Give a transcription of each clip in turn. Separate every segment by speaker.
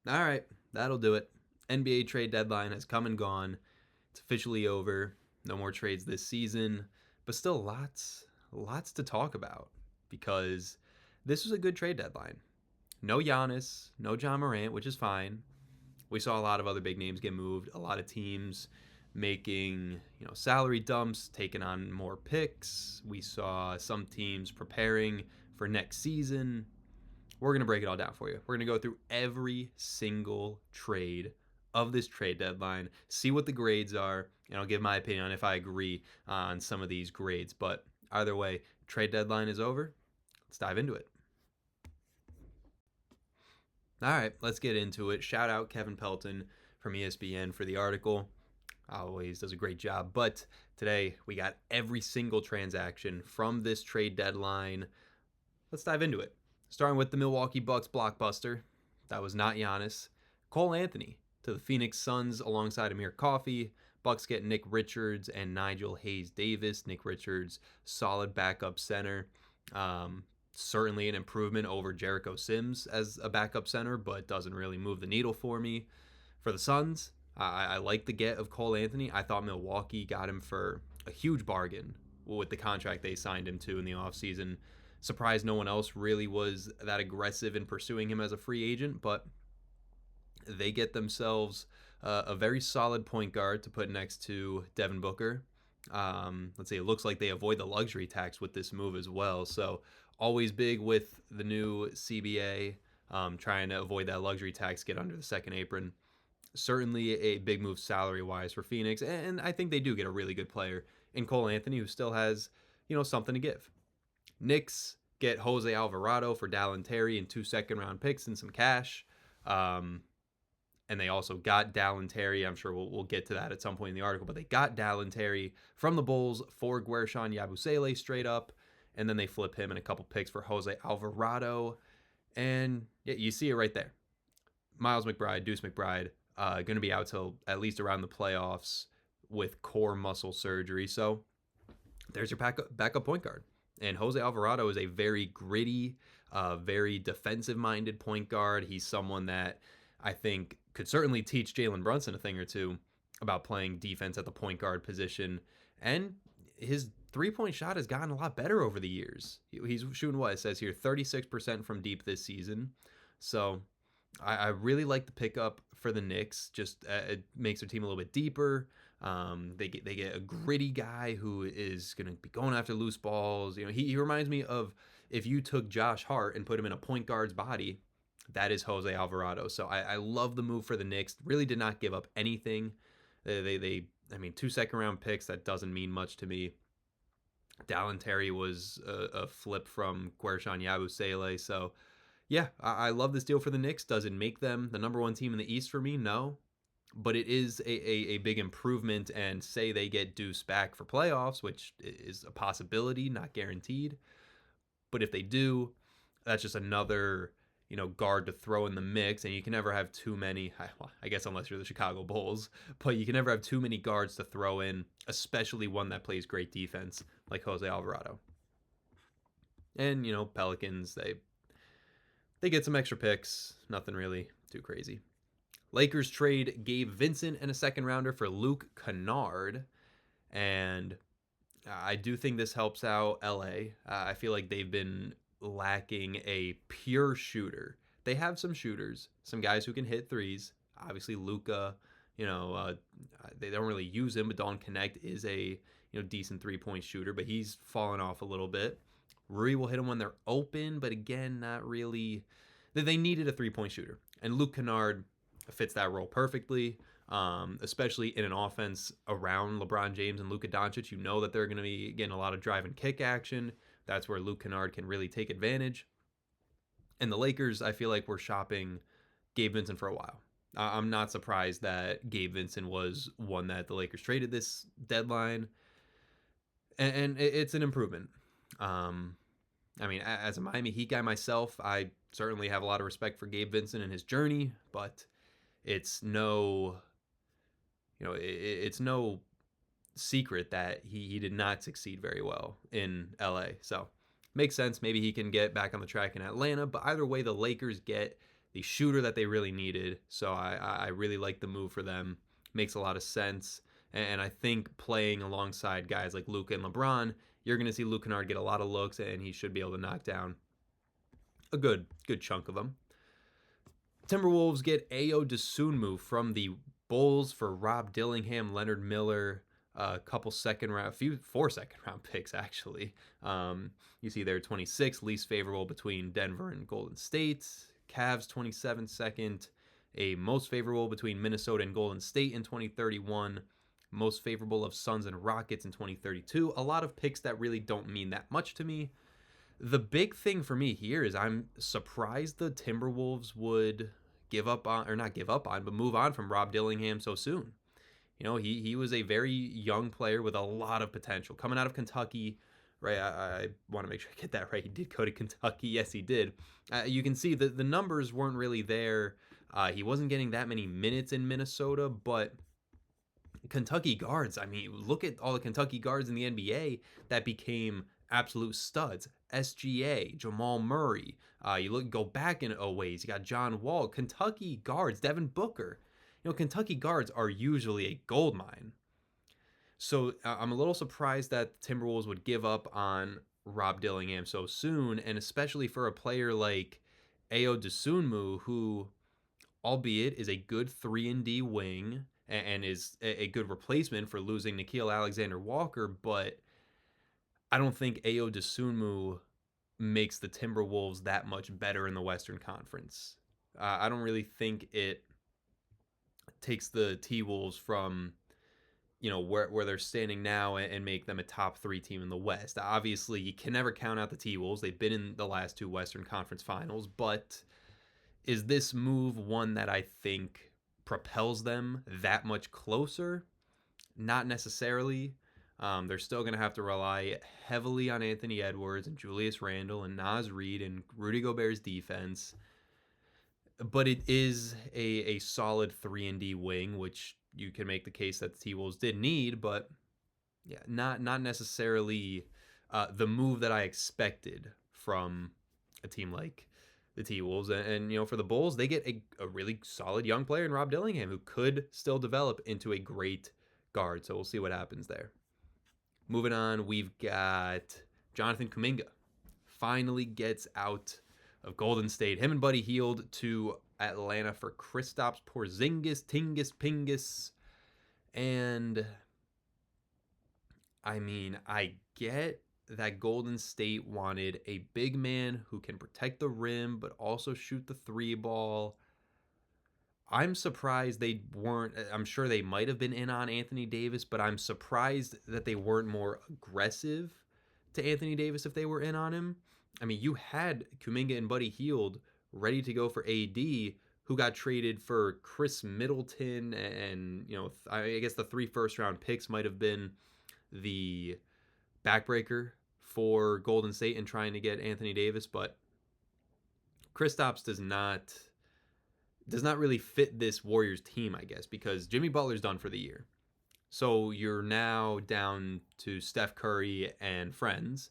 Speaker 1: All right, that'll do it. NBA trade deadline has come and gone. It's officially over. No more trades this season, but still lots to talk about because this was a good trade deadline. No Giannis, no John Morant, which is fine. We saw a lot of other big names get moved, a lot of teams making, salary dumps, taking on more picks. We saw some teams preparing for next season. We're going to break it all down for you. We're going to go through every single trade of this trade deadline, see what the grades are, and I'll give my opinion on if I agree on some of these grades. But either way, trade deadline is over. Let's dive into it. All right, let's get into it. Shout out Kevin Pelton from ESPN for the article. Always does a great job. But today we got every single transaction from this trade deadline. Let's dive into it. Starting with the Milwaukee Bucks blockbuster. That was not Giannis. Cole Anthony to the Phoenix Suns alongside Amir Coffey. Bucks get Nick Richards and Nigel Hayes Davis. Nick Richards, solid backup center. Certainly an improvement over Jericho Sims as a backup center, but doesn't really move the needle for me. For the Suns, I like the get of Cole Anthony. I thought Milwaukee got him for a huge bargain with the contract they signed him to in the offseason. Surprised no one else really was that aggressive in pursuing him as a free agent, but they get themselves a very solid point guard to put next to Devin Booker. Let's see, it looks like they avoid the luxury tax with this move as well. So, always big with the new CBA, trying to avoid that luxury tax, get under the second apron. Certainly a big move salary wise for Phoenix, and I think they do get a really good player in Cole Anthony who still has, something to give. Knicks get Jose Alvarado for Dallin Terry and 2 second-round picks and some cash. Um, and they also got Dallin Terry. I'm sure we'll get to that at some point in the article, but they got Dallin Terry from the Bulls for Guershon Yabusele straight up, and then they flip him and a couple picks for Jose Alvarado. And yeah, you see it right there. Miles McBride, Deuce McBride, going to be out till at least around the playoffs with core muscle surgery. So there's your backup point guard. And Jose Alvarado is a very gritty, very defensive minded point guard. He's someone that I think could certainly teach Jalen Brunson a thing or two about playing defense at the point guard position. And his 3-point shot has gotten a lot better over the years. He's shooting what it says here 36% from deep this season. So I really like the pickup for the Knicks. Just it makes their team a little bit deeper. They get a gritty guy who is going to be going after loose balls. He reminds me of if you took Josh Hart and put him in a point guard's body. That is Jose Alvarado. So I love the move for the Knicks. Really did not give up anything. I mean, 2 second-round picks. That doesn't mean much to me. Dallin Terry was a flip from Guershon Yabusele. So yeah, I love this deal for the Knicks. Does it make them the number one team in the East for me? No. But it is a big improvement, and say they get Deuce back for playoffs, which is a possibility, not guaranteed. But if they do, that's just another guard to throw in the mix, and you can never have too many. Well, I guess unless you're the Chicago Bulls, but you can never have too many guards to throw in, especially one that plays great defense like Jose Alvarado. And Pelicans, they get some extra picks, nothing really too crazy. Lakers trade Gabe Vincent and a second rounder for Luke Kennard, and I do think this helps out LA. I feel like they've been lacking a pure shooter. They have some shooters, some guys who can hit threes. Obviously, Luka. They don't really use him, but Don Connect is a decent 3-point shooter, but he's fallen off a little bit. Rui will hit them when they're open, but again, not really. They needed a 3-point shooter, and Luke Kennard fits that role perfectly. Especially in an offense around LeBron James and Luka Doncic. You know that they're going to be getting a lot of drive and kick action. That's where Luke Kennard can really take advantage. And the Lakers, I feel like, were shopping Gabe Vincent for a while. I'm not surprised that Gabe Vincent was one that the Lakers traded this deadline. And it's an improvement. I mean, as a Miami Heat guy myself, I certainly have a lot of respect for Gabe Vincent and his journey, but it's no it's no secret that he did not succeed very well in LA. So makes sense. Maybe he can get back on the track in Atlanta. But either way, the Lakers get the shooter that they really needed. So I really like the move for them. Makes a lot of sense. And I think playing alongside guys like Luka and LeBron, you're going to see Luke Kennard get a lot of looks, and he should be able to knock down a good chunk of them. Timberwolves get Ayo Dosunmu from the Bulls for Rob Dillingham, Leonard Miller, a couple four second round picks actually. You see there 26, least favorable between Denver and Golden State. Cavs 27 second, a most favorable between Minnesota and Golden State in 2031. Most favorable of Suns and Rockets in 2032. A lot of picks that really don't mean that much to me. The big thing for me here is I'm surprised the Timberwolves would give up on, or not give up on, but move on from Rob Dillingham so soon. You know, he was a very young player with a lot of potential coming out of Kentucky, right? I want to make sure I get that right. He did go to Kentucky. Yes, he did. You can see that the numbers weren't really there. He wasn't getting that many minutes in Minnesota, but Kentucky guards, I mean, look at all the Kentucky guards in the NBA that became absolute studs. SGA, Jamal Murray. Go back in a ways. You got John Wall. Kentucky guards, Devin Booker. You know, Kentucky guards are usually a gold mine. So I'm a little surprised that Timberwolves would give up on Rob Dillingham so soon, and especially for a player like Ayo Dosunmu, who, albeit, is a good 3-and-D wing and is a good replacement for losing Nickeil Alexander-Walker, but I don't think Ayo Dosunmu makes the Timberwolves that much better in the Western Conference. I don't really think it takes the T-Wolves from, you know, where they're standing now and make them a top 3 team in the West. Obviously, you can never count out the T-Wolves. They've been in the last 2 Western Conference Finals, but is this move one that I think propels them that much closer? Not necessarily. They're still going to have to rely heavily on Anthony Edwards and Julius Randle and Naz Reid and Rudy Gobert's defense. But it is a solid 3-and-D wing, which you can make the case that the T-Wolves did need, but yeah, not necessarily the move that I expected from a team like the T-Wolves. And you know, for the Bulls, they get a really solid young player in Rob Dillingham who could still develop into a great guard. So we'll see what happens there. Moving on, we've got Jonathan Kuminga. Finally gets out of Golden State. Him and Buddy Hield to Atlanta for Kristaps Porzingis, Tingus Pingus. And I mean, I get that Golden State wanted a big man who can protect the rim but also shoot the 3 ball. I'm surprised they weren't. I'm sure they might have been in on Anthony Davis, but I'm surprised that they weren't more aggressive to Anthony Davis if they were in on him. I mean, you had Kuminga and Buddy Hield ready to go for AD, who got traded for Chris Middleton, and you know, I guess the 3 first-round picks might have been the backbreaker for Golden State in trying to get Anthony Davis, but Kristaps does not really fit this Warriors team, I guess, because Jimmy Butler's done for the year. So you're now down to Steph Curry and friends.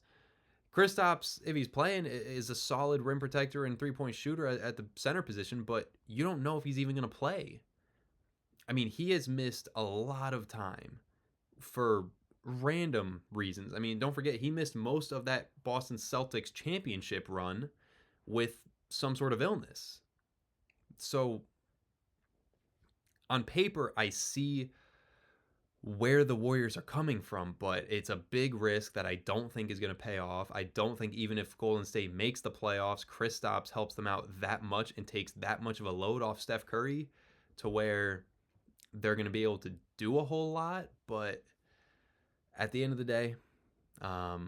Speaker 1: Kristaps, if he's playing, is a solid rim protector and 3-point shooter at the center position, but you don't know if he's even going to play. I mean, he has missed a lot of time for random reasons. I mean, don't forget, he missed most of that Boston Celtics championship run with some sort of illness. So on paper, I see where the Warriors are coming from, but it's a big risk that I don't think is going to pay off. I don't think even if Golden State makes the playoffs, Kristaps helps them out that much and takes that much of a load off Steph Curry to where they're going to be able to do a whole lot. But at the end of the day, the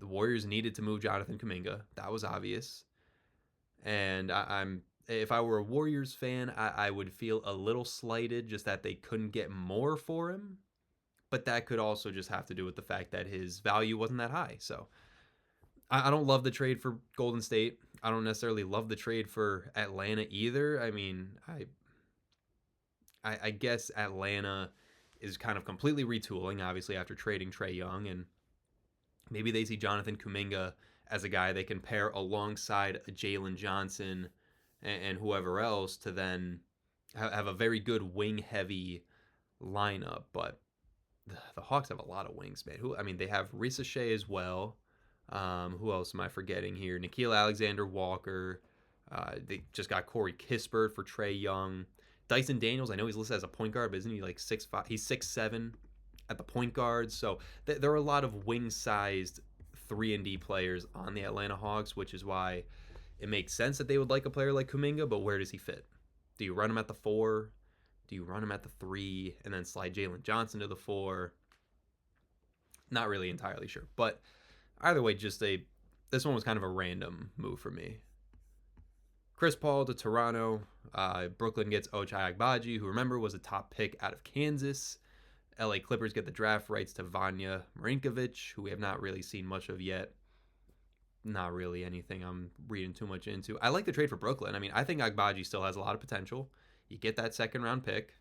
Speaker 1: Warriors needed to move Jonathan Kuminga. That was obvious. And if I were a Warriors fan, I would feel a little slighted just that they couldn't get more for him. But that could also just have to do with the fact that his value wasn't that high. So I don't love the trade for Golden State. I don't necessarily love the trade for Atlanta either. I mean, I guess Atlanta is kind of completely retooling, obviously, after trading Trae Young. And maybe they see Jonathan Kuminga as a guy they can pair alongside a Jalen Johnson and whoever else to then have a very good wing heavy lineup. But the Hawks have a lot of wings, man. I mean, they have Ricochet as well. Who else am I forgetting here? Nikhil Alexander Walker. They just got Corey Kispert for Trae Young. Dyson Daniels, I know he's listed as a point guard, but isn't he like 6'5"? He's 6'7" at the point guard. So there are a lot of wing-sized 3-and-D players on the Atlanta Hawks, which is why it makes sense that they would like a player like Kuminga, but where does he fit? Do you run him at the 4? Do you run him at the 3 and then slide Jalen Johnson to the 4? Not really entirely sure. But either way, this one was kind of a random move for me. Chris Paul to Toronto. Brooklyn gets Ochai Agbaji, who, remember, was a top pick out of Kansas. LA Clippers get the draft rights to Vanya Marinkovic, who we have not really seen much of yet. Not really anything I'm reading too much into. I like the trade for Brooklyn. I mean, I think Agbaji still has a lot of potential. You get that second-round pick.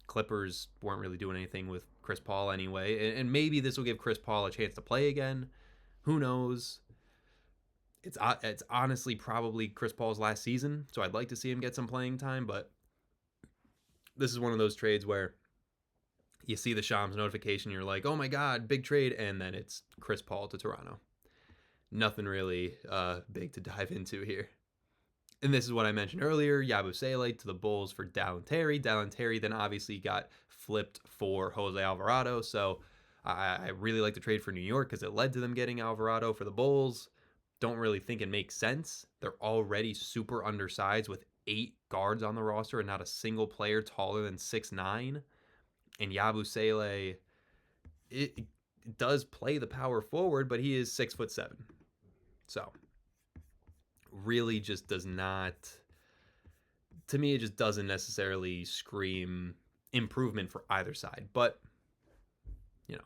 Speaker 1: Clippers weren't really doing anything with Chris Paul anyway, and maybe this will give Chris Paul a chance to play again. Who knows? It's honestly probably Chris Paul's last season, so I'd like to see him get some playing time, but this is one of those trades where you see the Shams notification, you're like, oh my god, big trade, and then it's Chris Paul to Toronto. Nothing really big to dive into here. And this is what I mentioned earlier, Yabusele to the Bulls for Dallin Terry. Dallin Terry then obviously got flipped for Jose Alvarado, so I really like the trade for New York because it led to them getting Alvarado for the Bulls. Don't really think it makes sense. They're already super undersized with 8 guards on the roster and not a single player taller than 6'9". And Yabusele, it does play the power forward, but he is 6'7". So really just does not, to me, it just doesn't necessarily scream improvement for either side. But you know,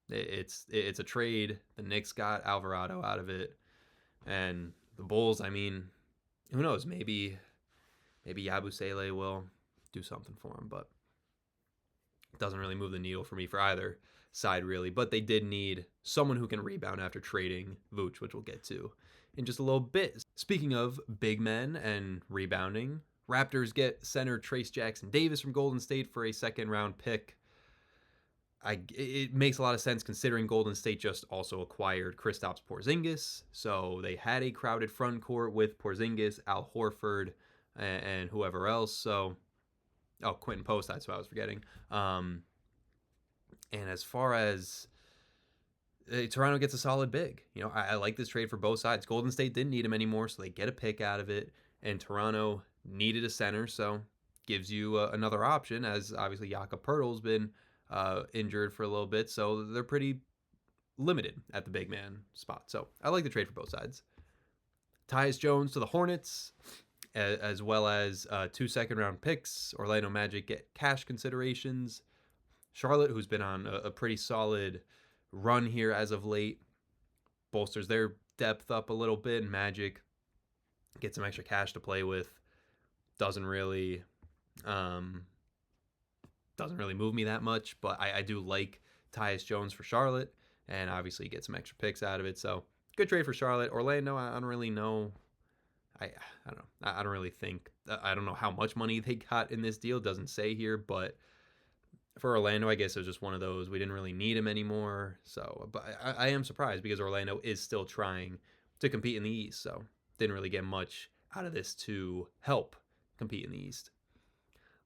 Speaker 1: it's a trade. The Knicks got Alvarado out of it, and the Bulls, I mean, who knows? Maybe Yabusele will do something for him, but it doesn't really move the needle for me for either side, really. But they did need someone who can rebound after trading Vooch, which we'll get to in just a little bit. Speaking of big men and rebounding, Raptors get center Trace Jackson Davis from Golden State for a second-round pick. It makes a lot of sense considering Golden State just also acquired Kristaps Porzingis, so they had a crowded front court with Porzingis, Al Horford, and whoever else. So, Quentin Post, that's what I was forgetting. And as far as Toronto gets a solid big, I like this trade for both sides. Golden State didn't need him anymore, so they get a pick out of it, and Toronto needed a center, so gives you another option, as obviously Jakob Poeltl's been injured for a little bit, so they're pretty limited at the big man spot. So I like the trade for both sides. Tyus Jones to the Hornets, as well as 2 second-round picks. Orlando Magic get cash considerations. Charlotte, who's been on a pretty solid run here as of late, bolsters their depth up a little bit. Magic get some extra cash to play with. Doesn't really move me that much, but I do like Tyus Jones for Charlotte, and obviously get some extra picks out of it. So good trade for Charlotte. Orlando, I don't really know. I don't know. I don't really think. I don't know how much money they got in this deal. It doesn't say here, but for Orlando, I guess it was just one of those. We didn't really need him anymore. So, but I am surprised because Orlando is still trying to compete in the East. So didn't really get much out of this to help compete in the East.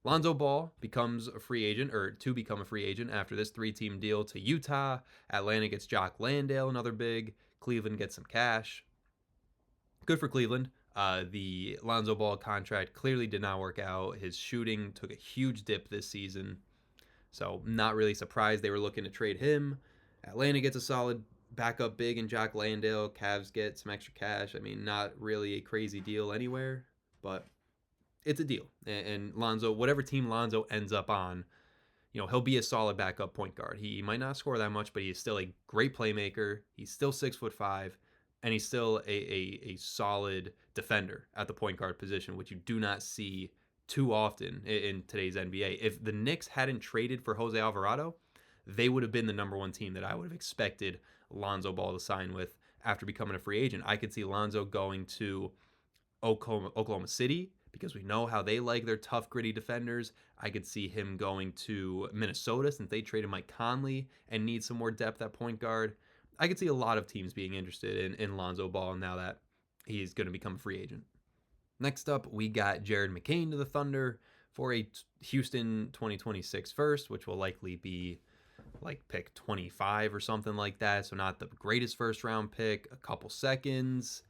Speaker 1: Lonzo Ball becomes a free agent, or to become a free agent after this 3-team deal to Utah. Atlanta gets Jock Landale, another big. Cleveland gets some cash. Good for Cleveland. The Lonzo Ball contract clearly did not work out. His shooting took a huge dip this season. So not really surprised they were looking to trade him. Atlanta gets a solid backup big in Jock Landale. Cavs get some extra cash. I mean, not really a crazy deal anywhere, but it's a deal. And Lonzo, whatever team Lonzo ends up on, he'll be a solid backup point guard. He might not score that much, but he's still a great playmaker. He's still 6'5", and he's still a solid defender at the point guard position, which you do not see too often in today's NBA. If the Knicks hadn't traded for Jose Alvarado, they would have been the number 1 team that I would have expected Lonzo Ball to sign with after becoming a free agent. I could see Lonzo going to Oklahoma City, because we know how they like their tough, gritty defenders. I could see him going to Minnesota since they traded Mike Conley and need some more depth at point guard. I could see a lot of teams being interested in Lonzo Ball now that he's going to become a free agent. Next up, we got Jared McCain to the Thunder for a Houston 2026 first, which will likely be like pick 25 or something like that. So not the greatest first round pick, a couple seconds.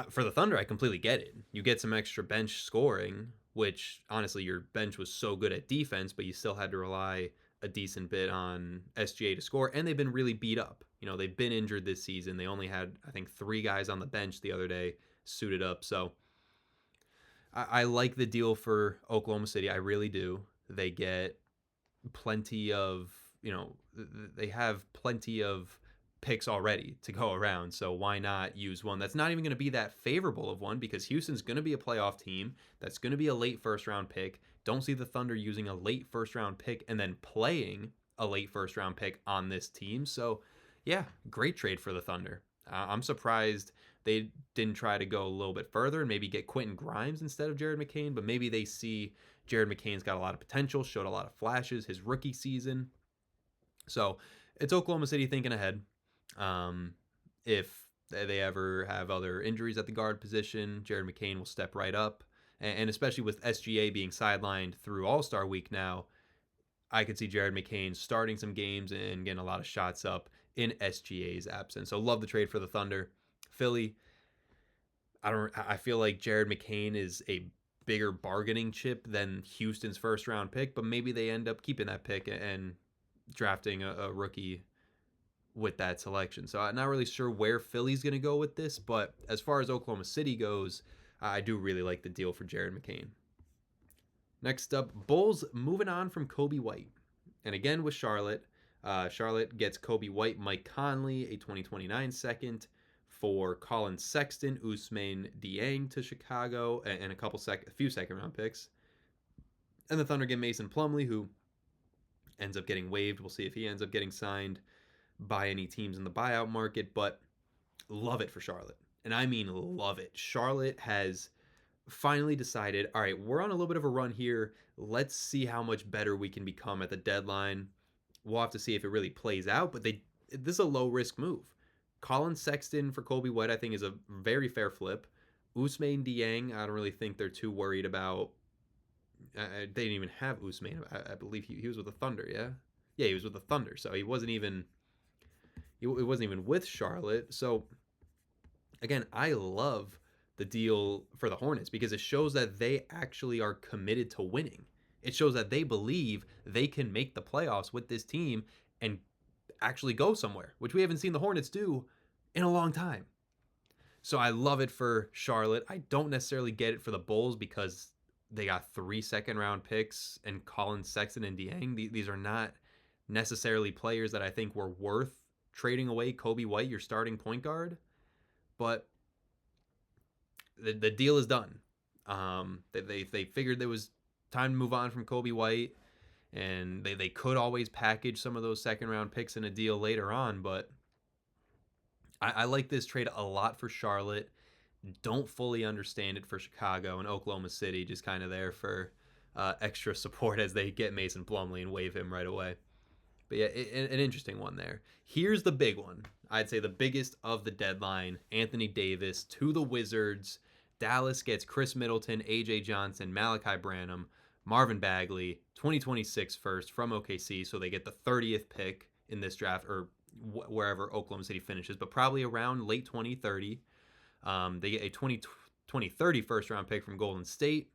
Speaker 1: For the Thunder, I completely get it. You get some extra bench scoring, which honestly, your bench was so good at defense, but you still had to rely a decent bit on SGA to score, and they've been really beat up. They've been injured this season. They only had, I think, 3 guys on the bench the other day suited up. So I like the deal for Oklahoma City. I really do. They get plenty of, they have plenty of picks already to go around. So why not use one that's not even going to be that favorable of one, because Houston's going to be a playoff team. That's going to be a late first round pick. Don't see the Thunder using a late first round pick and then playing a late first round pick on this team. So yeah, great trade for the Thunder. I'm surprised they didn't try to go a little bit further and maybe get Quentin Grimes instead of Jared McCain, but maybe they see Jared McCain's got a lot of potential, showed a lot of flashes his rookie season. So it's Oklahoma City thinking ahead. If they ever have other injuries at the guard position, Jared McCain will step right up. And especially with SGA being sidelined through All-Star Week now, I could see Jared McCain starting some games and getting a lot of shots up in SGA's absence. So love the trade for the Thunder. Philly, I feel like Jared McCain is a bigger bargaining chip than Houston's first round pick, but maybe they end up keeping that pick and drafting a rookie with that selection. So I'm not really sure where Philly's going to go with this, but as far as Oklahoma City goes, I do really like the deal for Jared McCain. Next up, Bulls moving on from Kobe White. And again with Charlotte. Charlotte gets Kobe White, Mike Conley, a 2029 second for Colin Sexton, Ousmane Dieng to Chicago, and a few second round picks. And the Thunder get Mason Plumlee, who ends up getting waived. We'll see if he ends up getting signed by any teams in the buyout market, but love it for Charlotte. And I mean love it. Charlotte has finally decided, all right, we're on a little bit of a run here. Let's see how much better we can become at the deadline. We'll have to see if it really plays out, but this is a low risk move. Colin Sexton for Kobe White, I think, is a very fair flip. Ousmane Dieng, I don't really think they're too worried about. They didn't even have Ousmane. I believe he was with the Thunder, yeah? Yeah, he was with the Thunder, so he wasn't even with Charlotte. So again, I love the deal for the Hornets because it shows that they actually are committed to winning. It shows that they believe they can make the playoffs with this team and actually go somewhere, which we haven't seen the Hornets do in a long time. So I love it for Charlotte. I don't necessarily get it for the Bulls because they got 3 second round picks and Colin Sexton and Dieng. These are not necessarily players that I think were worth trading away Kobe White, your starting point guard. But the deal is done. They figured there was time to move on from Kobe White, and they could always package some of those second round picks in a deal later on, but I like this trade a lot for Charlotte. Don't fully understand it for Chicago and Oklahoma City, just kind of there for extra support as they get Mason Plumlee and waive him right away. But yeah, an interesting one there. Here's the big one. I'd say the biggest of the deadline. Anthony Davis to the Wizards. Dallas gets Chris Middleton, AJ Johnson, Malachi Branham, Marvin Bagley, 2026 first from OKC. So they get the 30th pick in this draft, or wherever Oklahoma City finishes, but probably around late 2030. They get a 2030 first round pick from Golden State,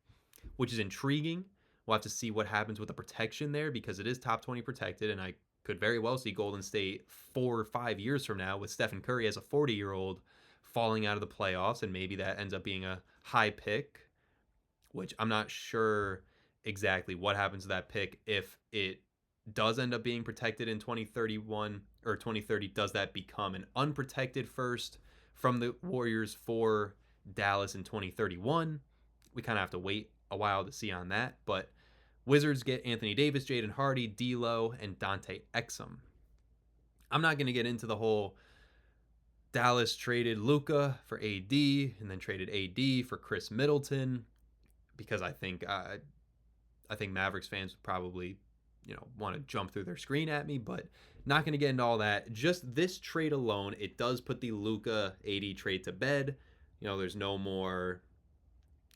Speaker 1: which is intriguing. We'll have to see what happens with the protection there because it is top 20 protected, and I could very well see Golden State 4 or 5 years from now with Stephen Curry as a 40-year-old falling out of the playoffs, and maybe that ends up being a high pick, which I'm not sure exactly what happens to that pick. If it does end up being protected in 2031 or 2030, does that become an unprotected first from the Warriors for Dallas in 2031? We kind of have to wait a while to see on that, but Wizards get Anthony Davis, Jaden Hardy, D'Lo, and Dante Exum. I'm not going to get into the whole Dallas traded Luka for AD and then traded AD for Chris Middleton because I think Mavericks fans would probably, want to jump through their screen at me, but not going to get into all that. Just this trade alone, it does put the Luka AD trade to bed. There's no more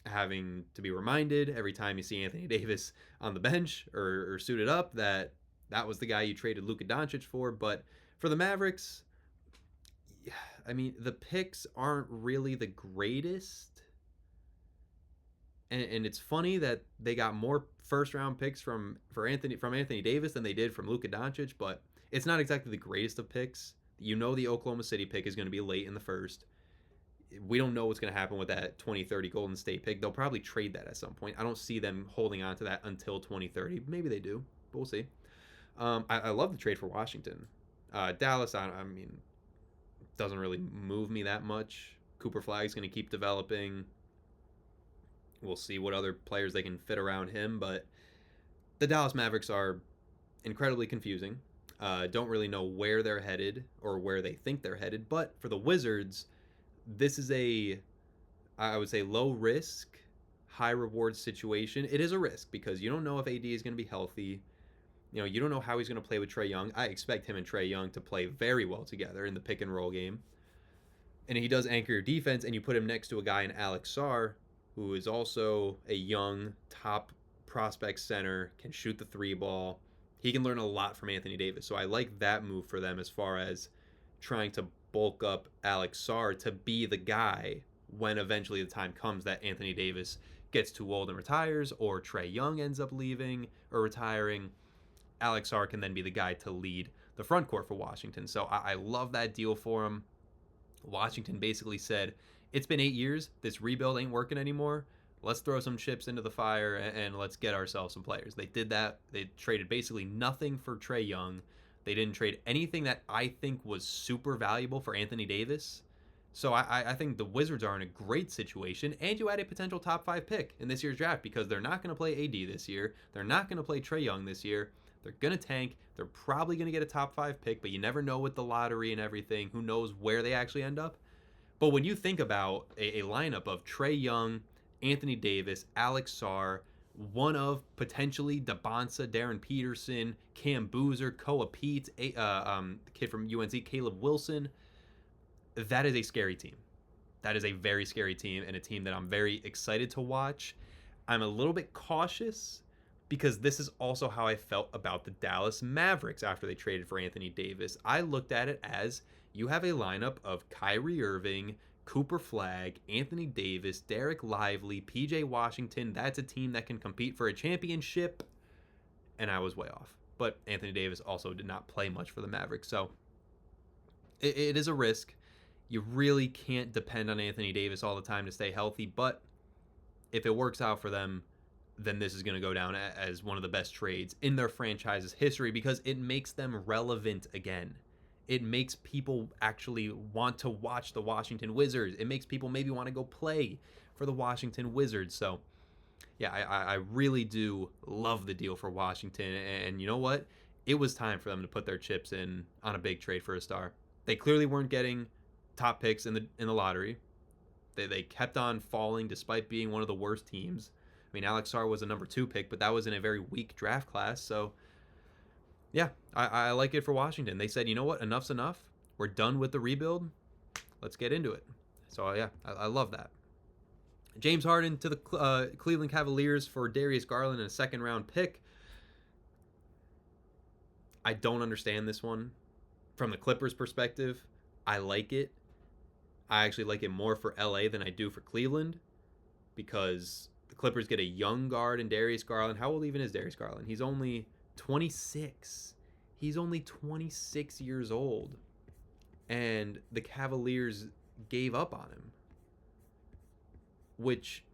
Speaker 1: having to be reminded every time you see Anthony Davis on the bench or suited up that was the guy you traded Luka Doncic for. But for the Mavericks, I mean, the picks aren't really the greatest. And it's funny that they got more first round picks from Anthony Davis than they did from Luka Doncic, but it's not exactly the greatest of picks. The Oklahoma City pick is going to be late in the first. We don't know what's going to happen with that 2030 Golden State pick. They'll probably trade that at some point. I don't see them holding on to that until 2030. Maybe they do, but we'll see. I love the trade for Washington. Dallas, I mean, doesn't really move me that much. Cooper Flag's going to keep developing. We'll see what other players they can fit around him, but the Dallas Mavericks are incredibly confusing. Don't really know where they're headed or where they think they're headed, but for the Wizards, this is I would say, low risk, high reward situation. It is a risk because you don't know if AD is going to be healthy. You don't know how he's going to play with Trae Young. I expect him and Trae Young to play very well together in the pick and roll game. And he does anchor your defense, and you put him next to a guy in Alex Sarr, who is also a young top prospect center, can shoot the three ball. He can learn a lot from Anthony Davis. So I like that move for them as far as trying to bulk up Alex Sarr to be the guy when eventually the time comes that Anthony Davis gets too old and retires, or Trae Young ends up leaving or retiring. Alex Sarr can then be the guy to lead the front court for Washington. So I love that deal for him. Washington basically said, it's been 8 years. This rebuild ain't working anymore. Let's throw some chips into the fire and let's get ourselves some players. They did that. They traded basically nothing for Trae Young. They didn't trade anything that I think was super valuable for Anthony Davis. So I think the Wizards are in a great situation, and you add a potential top 5 pick in this year's draft because they're not going to play AD this year. They're not going to play Trae Young this year. They're going to tank. They're probably going to get a top 5 pick, but you never know with the lottery and everything. Who knows where they actually end up? But when you think about a lineup of Trae Young, Anthony Davis, Alex Sarr, one of potentially DeBonsa, Darren Peterson, Cam Boozer, Koa Pete, the kid from UNC, Caleb Wilson, that is a scary team. That is a very scary team, and a team that I'm very excited to watch. I'm a little bit cautious because this is also how I felt about the Dallas Mavericks after they traded for Anthony Davis. I looked at it as you have a lineup of Kyrie Irving, Cooper Flagg, Anthony Davis, Derek Lively, PJ Washington. That's a team that can compete for a championship. And I was way off. But Anthony Davis also did not play much for the Mavericks. So it is a risk. You really can't depend on Anthony Davis all the time to stay healthy. But if it works out for them, then this is going to go down as one of the best trades in their franchise's history because it makes them relevant again. It makes people actually want to watch the Washington Wizards. It makes people maybe want to go play for the Washington Wizards. So, yeah, I really do love the deal for Washington. And you know what? It was time for them to put their chips in on a big trade for a star. They clearly weren't getting top picks in the lottery. They kept on falling despite being one of the worst teams. I mean, Alex Sarr was a number 2 pick, but that was in a very weak draft class. So, yeah, I like it for Washington. They said, you know what? Enough's enough. We're done with the rebuild. Let's get into it. So, yeah, I love that. James Harden to the Cleveland Cavaliers for Darius Garland and a second-round pick. I don't understand this one. From the Clippers' perspective, I like it. I actually like it more for LA than I do for Cleveland because the Clippers get a young guard in Darius Garland. How old even is Darius Garland? He's only 26. He's only 26 years old. And the Cavaliers gave up on him. Which,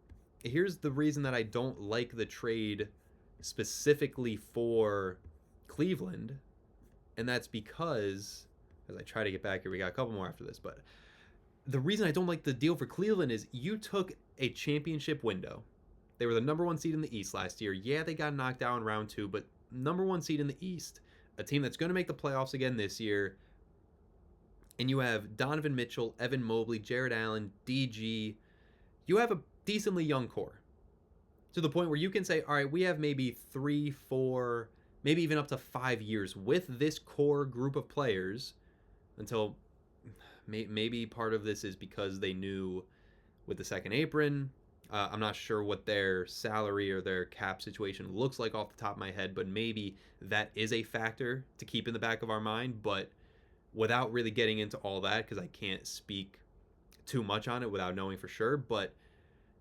Speaker 1: here's the reason that I don't like the trade specifically for Cleveland. And that's because, as I try to get back here, we got a couple more after this, but the reason I don't like the deal for Cleveland is you took a championship window. They were the number 1 seed in the East last year. Yeah, they got knocked out in round 2, but number 1 seed in the East, a team that's going to make the playoffs again this year, and you have Donovan Mitchell, Evan Mobley, Jared Allen, DG. You have a decently young core to the point where you can say, all right, we have maybe 3, 4, maybe even up to 5 years with this core group of players until maybe part of this is because they knew with the second apron. I'm not sure what their salary or their cap situation looks like off the top of my head, but maybe that is a factor to keep in the back of our mind. But without really getting into all that, because I can't speak too much on it without knowing for sure, but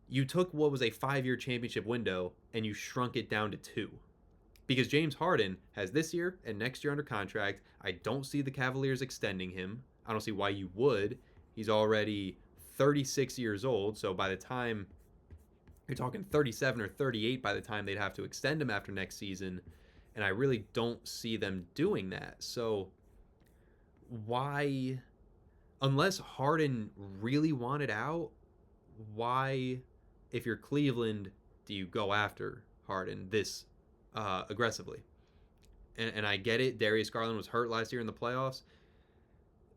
Speaker 1: you took what was a 5-year championship window and you shrunk it down to 2. Because James Harden has this year and next year under contract. I don't see the Cavaliers extending him. I don't see why you would. He's already 36 years old, so by the time you're talking 37 or 38 by the time they'd have to extend him after next season, and I really don't see them doing that. So why, unless Harden really wanted out, why, if you're Cleveland, do you go after Harden this aggressively? And I get it. Darius Garland was hurt last year in the playoffs.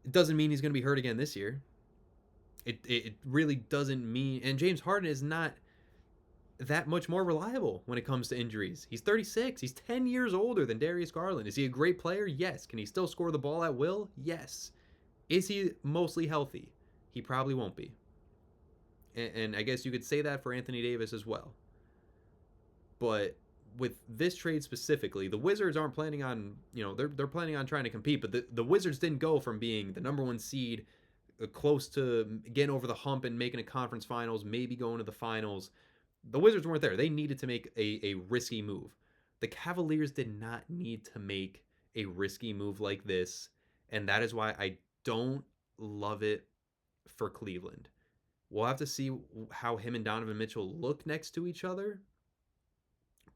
Speaker 1: It doesn't mean he's going to be hurt again this year. It really doesn't mean. And James Harden is not that much more reliable when it comes to injuries. He's 36. He's 10 years older than Darius Garland. Is he a great player? Yes. Can he still score the ball at will? Yes. Is he mostly healthy? He probably won't be. And I guess you could say that for Anthony Davis as well. But with this trade specifically, the Wizards aren't planning on, they're planning on trying to compete, but the Wizards didn't go from being the number 1 seed, close to getting over the hump and making a conference finals, maybe going to the finals. The Wizards weren't there. They needed to make a risky move. The Cavaliers did not need to make a risky move like this, and that is why I don't love it for Cleveland. We'll have to see how him and Donovan Mitchell look next to each other.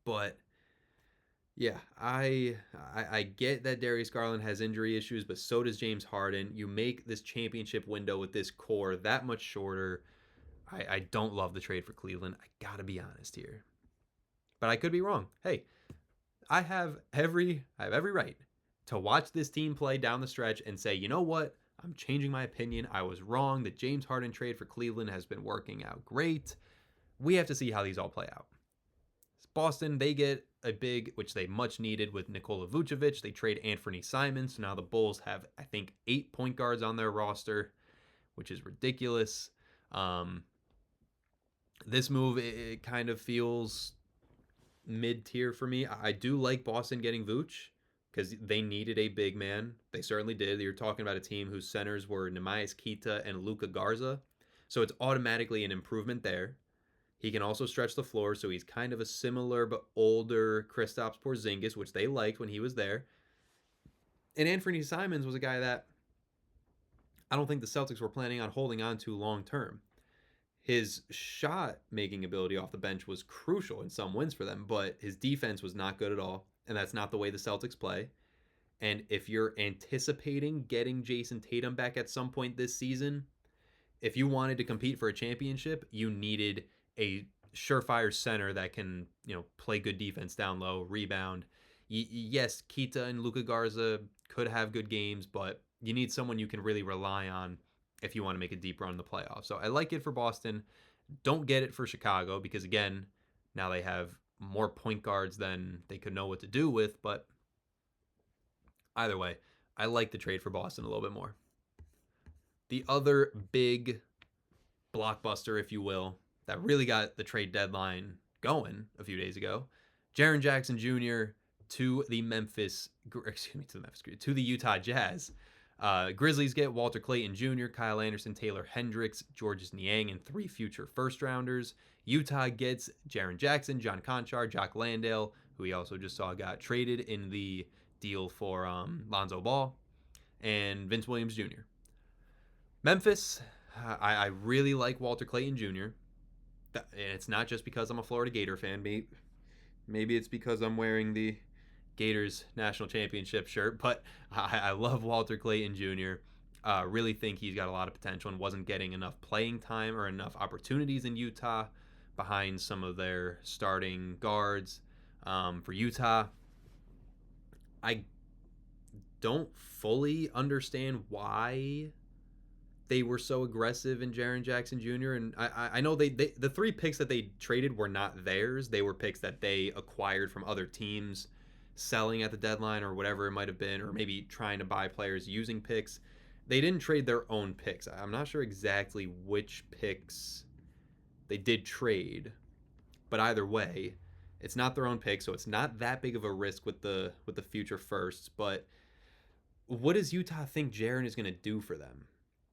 Speaker 1: But yeah, I get that Darius Garland has injury issues, but so does James Harden. You make this championship window with this core that much shorter. I don't love the trade for Cleveland. I gotta be honest here, but I could be wrong. Hey, I have every right to watch this team play down the stretch and say, you know what? I'm changing my opinion. I was wrong. The James Harden trade for Cleveland has been working out great. We have to see how these all play out. Boston, they get a big, which they much needed with Nikola Vucevic. They trade Anthony Simons. So now the Bulls have, I think, 8 point guards on their roster, which is ridiculous. This move, it kind of feels mid-tier for me. I do like Boston getting Vooch because they needed a big man. They certainly did. You're talking about a team whose centers were Neemias Queta and Luka Garza. So it's automatically an improvement there. He can also stretch the floor, so he's kind of a similar but older Kristaps Porzingis, which they liked when he was there. And Anthony Simons was a guy that I don't think the Celtics were planning on holding on to long term. His shot-making ability off the bench was crucial in some wins for them, but his defense was not good at all, and that's not the way the Celtics play. And if you're anticipating getting Jason Tatum back at some point this season, if you wanted to compete for a championship, you needed a surefire center that can, play good defense down low, rebound. Yes, Queta and Luka Garza could have good games, but you need someone you can really rely on if you want to make a deep run in the playoffs. So I like it for Boston. Don't get it for Chicago because, again, now they have more point guards than they could know what to do with. But either way, I like the trade for Boston a little bit more. The other big blockbuster, if you will, that really got the trade deadline going a few days ago, Jaren Jackson Jr. to the Utah Jazz. Grizzlies get Walter Clayton Jr., Kyle Anderson, Taylor Hendricks, Georges Niang, and 3 future first-rounders. Utah gets Jaren Jackson, John Conchar, Jock Landale, who we also just saw got traded in the deal for Lonzo Ball, and Vince Williams Jr. Memphis, I really like Walter Clayton Jr. And it's not just because I'm a Florida Gator fan. Maybe it's because I'm wearing the Gators national championship shirt, but I love Walter Clayton Jr. Really think he's got a lot of potential and wasn't getting enough playing time or enough opportunities in Utah behind some of their starting guards for Utah. I don't fully understand why they were so aggressive in Jaren Jackson Jr. And I know they the 3 picks that they traded were not theirs. They were picks that they acquired from other teams, selling at the deadline or whatever it might have been, or maybe trying to buy players using picks. They didn't trade their own picks. I'm not sure exactly which picks they did trade, but either way, it's not their own pick, so it's not that big of a risk with the future firsts. But what does Utah think Jaren is going to do for them?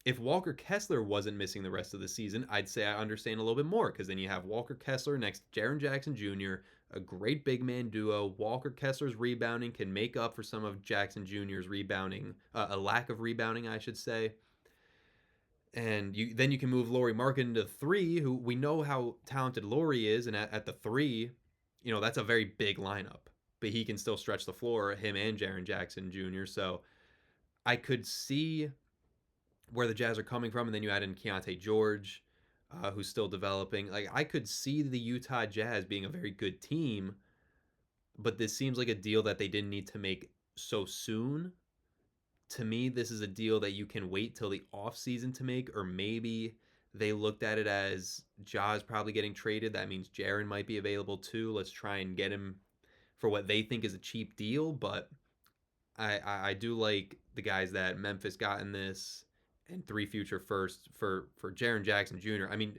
Speaker 1: If Walker Kessler wasn't missing the rest of the season, I'd say I understand a little bit more, because then you have Walker Kessler next to Jaren Jackson Jr., a great big man duo. Walker Kessler's rebounding can make up for some of Jackson Jr.'s rebounding, a lack of rebounding, I should say. And then you can move Lauri Markkanen into 3, who we know how talented Lauri is, and at the 3, that's a very big lineup. But he can still stretch the floor, him and Jaren Jackson Jr. So I could see where the Jazz are coming from, and then you add in Keontae George, who's still developing. Like, I could see the Utah Jazz being a very good team, but this seems like a deal that they didn't need to make so soon. To me, this is a deal that you can wait till the offseason to make, or maybe they looked at it as Ja's probably getting traded. That means Jaren might be available too. Let's try and get him for what they think is a cheap deal. But I do like the guys that Memphis got in this, and 3 future firsts for Jaren Jackson Jr. I mean,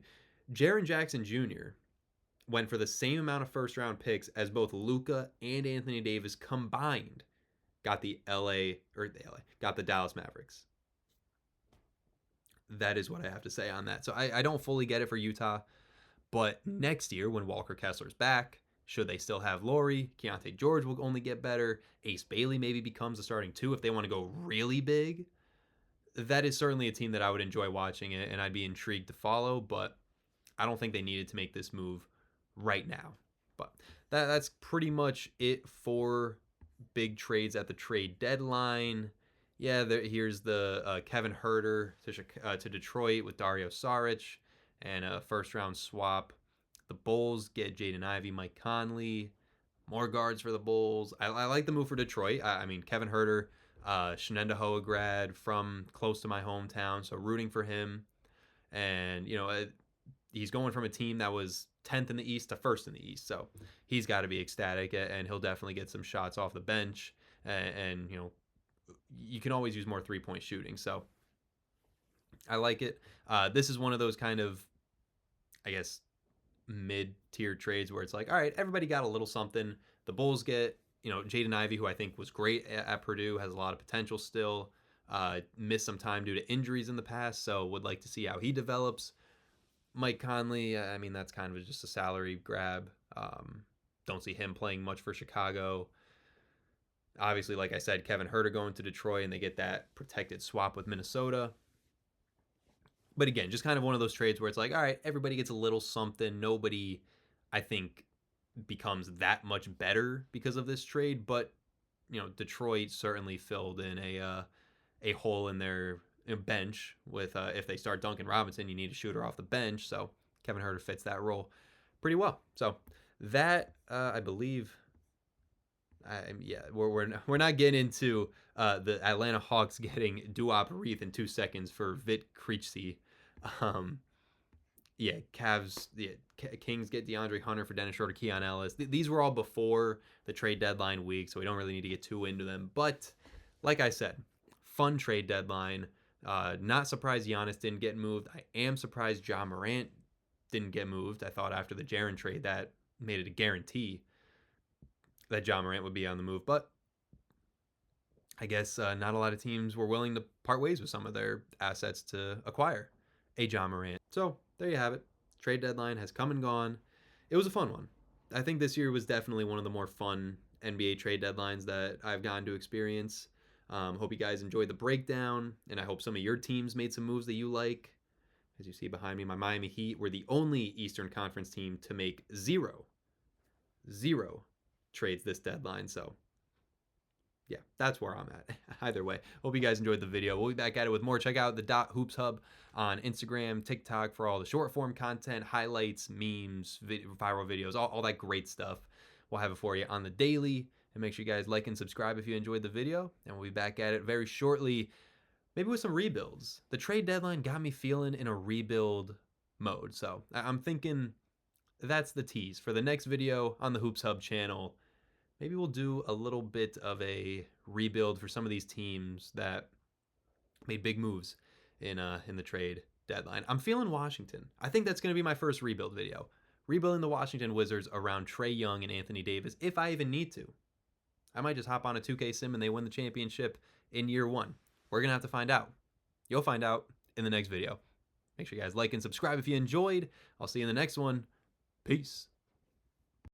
Speaker 1: Jaren Jackson Jr. went for the same amount of first round picks as both Luka and Anthony Davis combined got got the Dallas Mavericks. That is what I have to say on that. So I don't fully get it for Utah, but next year when Walker Kessler's back, should they still have Lauri? Keontae George will only get better. Ace Bailey maybe becomes a starting 2 if they want to go really big. That is certainly a team that I would enjoy watching it, and I'd be intrigued to follow, but I don't think they needed to make this move right now. But that's pretty much it for big trades at the trade deadline. Yeah, here's the Kevin Huerter to Detroit with Dario Saric and a first-round swap. The Bulls get Jaden Ivey, Mike Conley, more guards for the Bulls. I like the move for Detroit. I mean, Kevin Huerter, Shenendehowa grad from close to my hometown, so rooting for him. And, he's going from a team that was 10th in the East to 1st in the East, so he's got to be ecstatic, and he'll definitely get some shots off the bench. And you can always use more 3-point shooting, so I like it. This is one of those kind of, I guess, mid-tier trades where it's like, all right, everybody got a little something. The Bulls get, Jaden Ivey, who I think was great at Purdue, has a lot of potential still. Missed some time due to injuries in the past, so would like to see how he develops. Mike Conley, I mean, that's kind of just a salary grab. Don't see him playing much for Chicago. Obviously, like I said, Kevin Huerter going to Detroit, and they get that protected swap with Minnesota. But again, just kind of one of those trades where it's like, all right, everybody gets a little something. Nobody, I think, becomes that much better because of this trade. But, Detroit certainly filled in a hole in their bench with if they start Duncan Robinson, you need a shooter off the bench. So Kevin Huerter fits that role pretty well. So that, I believe... we're not getting into the Atlanta Hawks getting Duop Reith in 2 seconds for Vit Krejci. Kings get DeAndre Hunter for Dennis Schroeder, Keon Ellis. These were all before the trade deadline week, so we don't really need to get too into them. But like I said, fun trade deadline. Not surprised Giannis didn't get moved. I am surprised Ja Morant didn't get moved. I thought after the Jaren trade that made it a guarantee that Ja Morant would be on the move, but I guess not a lot of teams were willing to part ways with some of their assets to acquire a Ja Morant. So there you have it. Trade deadline has come and gone. It was a fun one. I think this year was definitely one of the more fun NBA trade deadlines that I've gotten to experience. Hope you guys enjoyed the breakdown, and I hope some of your teams made some moves that you like. As you see behind me, my Miami Heat were the only Eastern Conference team to make zero trades this deadline. So yeah, that's where I'm at. Either way, hope you guys enjoyed the video. We'll be back at it with more. Check out the .hoops hub on Instagram, TikTok for all the short form content, highlights, memes, viral videos, all that great stuff. We'll have it for you on the daily, And make sure you guys like and subscribe if you enjoyed the video. And we'll be back at it very shortly, maybe with some rebuilds. The trade deadline got me feeling in a rebuild mode. So I'm thinking that's the tease. For the next video on the Hoops Hub channel, maybe we'll do a little bit of a rebuild for some of these teams that made big moves in the trade deadline. I'm feeling Washington. I think that's going to be my first rebuild video. Rebuilding the Washington Wizards around Trae Young and Anthony Davis, if I even need to. I might just hop on a 2K sim and they win the championship in year one. We're going to have to find out. You'll find out in the next video. Make sure you guys like and subscribe if you enjoyed. I'll see you in the next one. Peace.